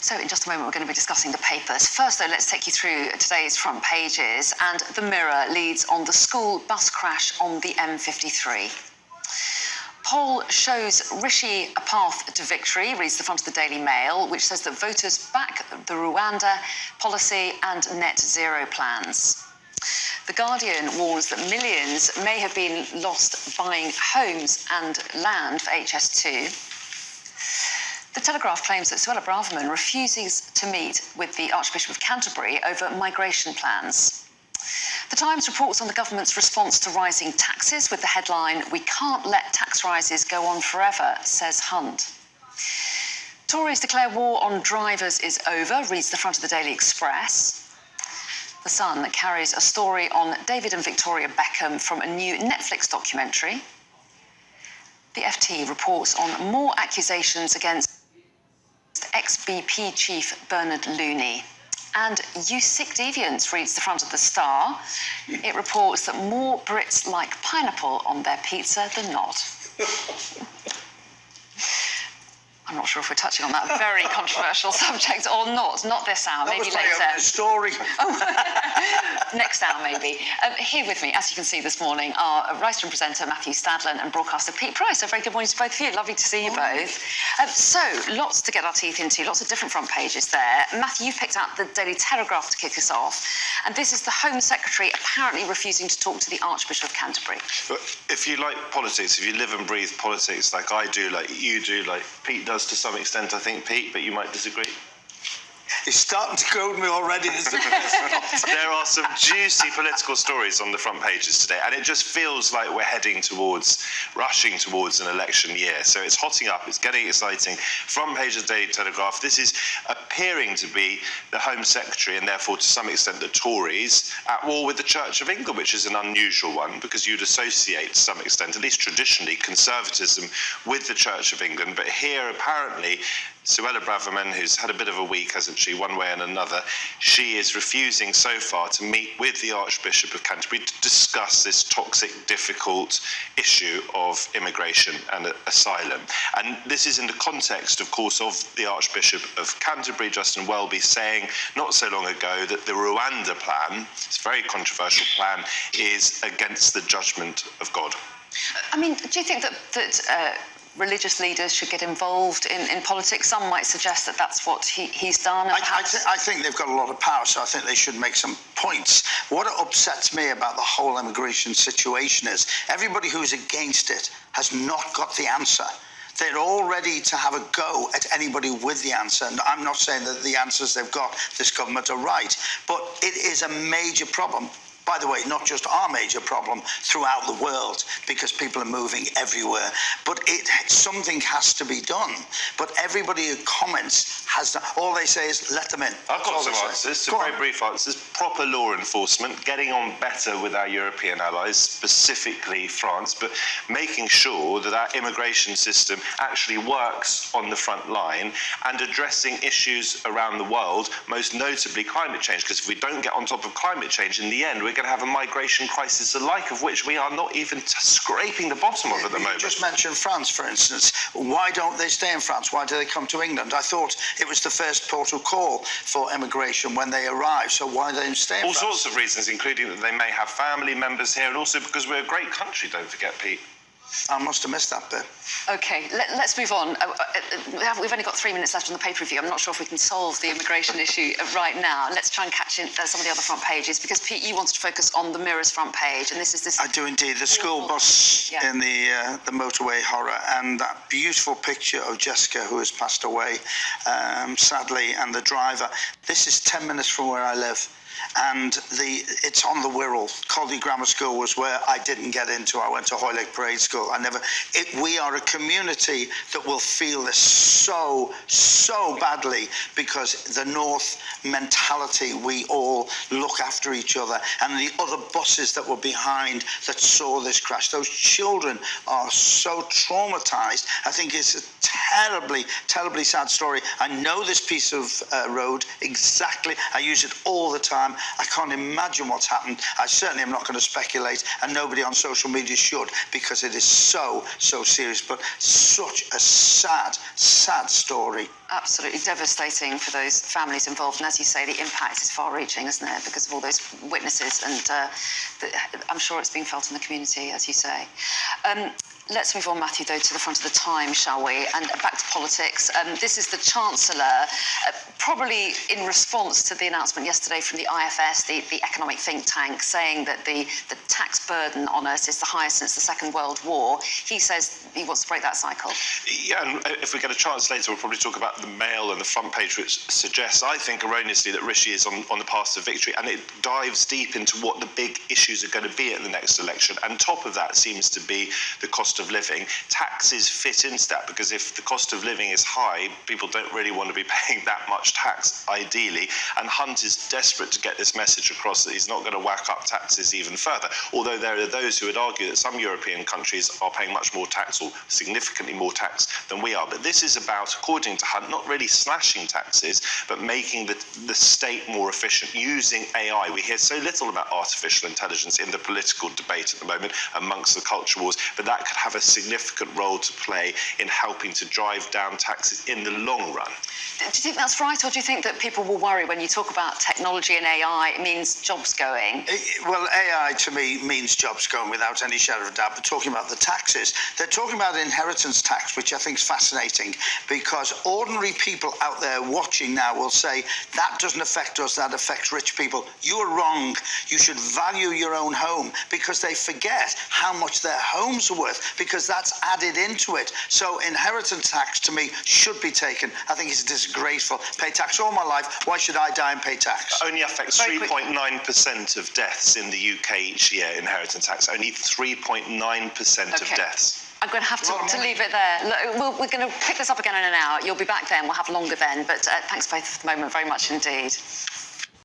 So in just a moment, we're going to be discussing the papers. First, though, let's take you through today's front pages. And the Mirror leads on the school bus crash on the M53. Poll shows Rishi a path to victory, reads the front of the Daily Mail, which says that voters back the Rwanda policy and net zero plans. The Guardian warns that millions may have been lost buying homes and land for HS2. The Telegraph claims that Suella Braverman refuses to meet with the Archbishop of Canterbury over migration plans. The Times reports on the government's response to rising taxes with the headline, "We can't let tax rises go on forever," says Hunt. Tories declare war on drivers is over, reads the front of the Daily Express. The Sun carries a story on David and Victoria Beckham from a new Netflix documentary. The FT reports on more accusations against ex-BP chief Bernard Looney. And You Sick Deviants reads the front of the Star. It reports that more Brits like pineapple on their pizza than not. I'm not sure if we're touching on that very controversial subject or not. Not this hour, maybe later. That was story. Next hour, maybe. Here with me, as you can see this morning, are writer and presenter Matthew Stadlen and broadcaster Pete Price. A very good morning to both of you. Lovely to see you both. So, lots to get our teeth into, lots of different front pages there. Matthew, you've picked out the Daily Telegraph to kick us off. And this is the Home Secretary apparently refusing to talk to the Archbishop of Canterbury. But if you like politics, if you live and breathe politics like I do, like you do, like Pete does to some extent, I think, Pete, but you might disagree. He's starting to goad me already. There are some juicy political stories on the front pages today, and it just feels like we're rushing towards an election year. So it's hotting up, it's getting exciting. Front page of the Daily Telegraph, this is appearing to be the Home Secretary, and therefore to some extent the Tories, at war with the Church of England, which is an unusual one, because you'd associate to some extent, at least traditionally, conservatism with the Church of England. But here, apparently, Suella Braverman, who's had a bit of a week, hasn't she, one way and another, she is refusing so far to meet with the Archbishop of Canterbury to discuss this toxic, difficult issue of immigration and asylum. And this is in the context, of course, of the Archbishop of Canterbury, Justin Welby, saying not so long ago that the Rwanda plan, this very controversial plan, is against the judgment of God. I mean, do you think that religious leaders should get involved in politics? Some might suggest that that's what he's done. I think they've got a lot of power, so I think they should make some points. What upsets me about the whole immigration situation is everybody who's against it has not got the answer. They're all ready to have a go at anybody with the answer. And I'm not saying that the answers they've got, this government, are right, but it is a major problem. By the way, not just our major problem, throughout the world, because people are moving everywhere. But something has to be done. But everybody who comments all they say is, let them in. I've got some answers, some very brief answers. Proper law enforcement, getting on better with our European allies, specifically France, but making sure that our immigration system actually works on the front line and addressing issues around the world, most notably climate change, because if we don't get on top of climate change, in the end, we're going to have a migration crisis the like of which we are not even scraping the bottom of at the moment. You just mentioned France, for instance. Why don't they stay in France? Why do they come to England? I thought it was the first port of call for immigration when they arrive, so why don't they stay in France? All sorts of reasons, including that they may have family members here, and also because we're a great country, don't forget, Pete. I must have missed that bit. OK, let's move on. We've only got 3 minutes left on the paper review. I'm not sure if we can solve the immigration issue right now. Let's try and catch in some of the other front pages, because, Pete, you wanted to focus on the Mirror's front page, and this is this... I do indeed. The school bus in the motorway horror, and that beautiful picture of Jessica, who has passed away, sadly, and the driver. This is 10 minutes from where I live. And it's on the Wirral. Caldy Grammar School was where I didn't get into. I went to Hoylake Parade School. We are a community that will feel this so badly, because the North mentality, we all look after each other, and the other buses that were behind that saw this crash. Those children are so traumatized. I think it's a terribly sad story. I know this piece of road exactly. I use it all the time. I can't imagine what's happened. I certainly am not going to speculate, and nobody on social media should, because it is so serious, but such a sad story. Absolutely devastating for those families involved. And as you say, the impact is far-reaching, isn't it? Because of all those witnesses, and I'm sure it's being felt in the community, as you say. Let's move on, Matthew, though, to the front of the Times, shall we? And back to politics. This is the Chancellor, probably in response to the announcement yesterday from the IFS, the economic think tank, saying that the tax burden on us is the highest since the Second World War. He says he wants to break that cycle. Yeah, and if we get a chance later, we'll probably talk about the Mail and the front page, which suggests, I think erroneously, that Rishi is on the path to victory, and it dives deep into what the big issues are going to be at the next election. And top of that seems to be the cost of living. Taxes fit into that, because if the cost of living is high, people don't really want to be paying that much tax, ideally. And Hunt is desperate to get this message across that he's not going to whack up taxes even further. Although there are those who would argue that some European countries are paying much more tax, or significantly more tax, than we are. But this is about, according to Hunt, not really slashing taxes, but making the state more efficient, using AI. We hear so little about artificial intelligence in the political debate at the moment amongst the culture wars, but that could have a significant role to play in helping to drive down taxes in the long run. Do you think that's right, or do you think that people will worry when you talk about technology and AI, it means jobs going? Well, AI to me means jobs going without any shadow of a doubt, but talking about the taxes, they're talking about inheritance tax, which I think is fascinating, because ordinary people out there watching now will say, that doesn't affect us, that affects rich people. You're wrong. You should value your own home, because they forget how much their homes are worth, because that's added into it. So inheritance tax to me should be taken. I think it's disgraceful. Pay tax all my life. Why should I die and pay tax? Only affects 3.9% of deaths in the UK each year, inheritance tax. Only 3.9% of deaths. I'm going to have to leave it there. Look, we're going to pick this up again in an hour. You'll be back then. We'll have longer then. But thanks both for the moment very much indeed.